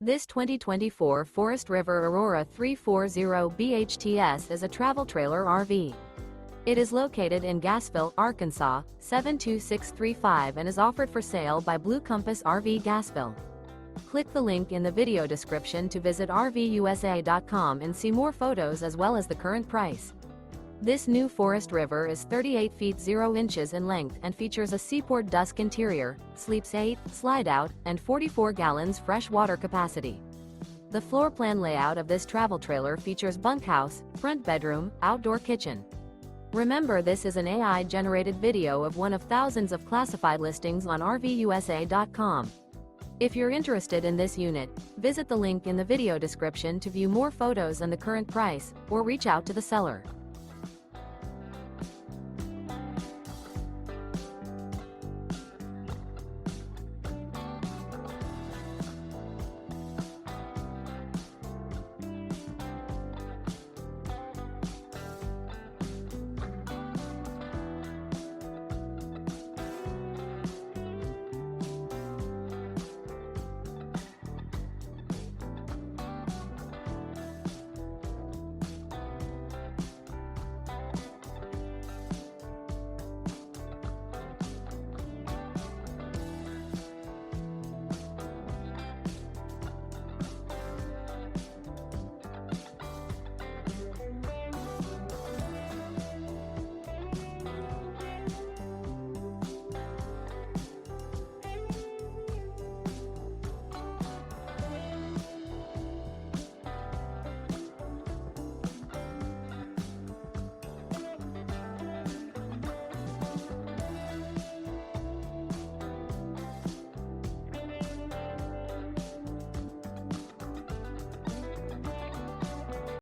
This 2024 Forest River Aurora 340 BHTS is a travel trailer RV. It is located in Gassville, Arkansas, 72635 and is offered for sale by Blue Compass RV Gassville. Click the link in the video description to visit RVUSA.com and see more photos as well as the current price. This new Forest River is 38 feet 0 inches in length and features a Seaport Dusk interior, sleeps 8, Slideout, and 44 gallons fresh water capacity. The floor plan layout of this travel trailer features bunkhouse, front bedroom, outdoor kitchen. Remember, this is an AI-generated video of one of thousands of classified listings on RVUSA.com. If you're interested in this unit, visit the link in the video description to view more photos and the current price, or reach out to the seller.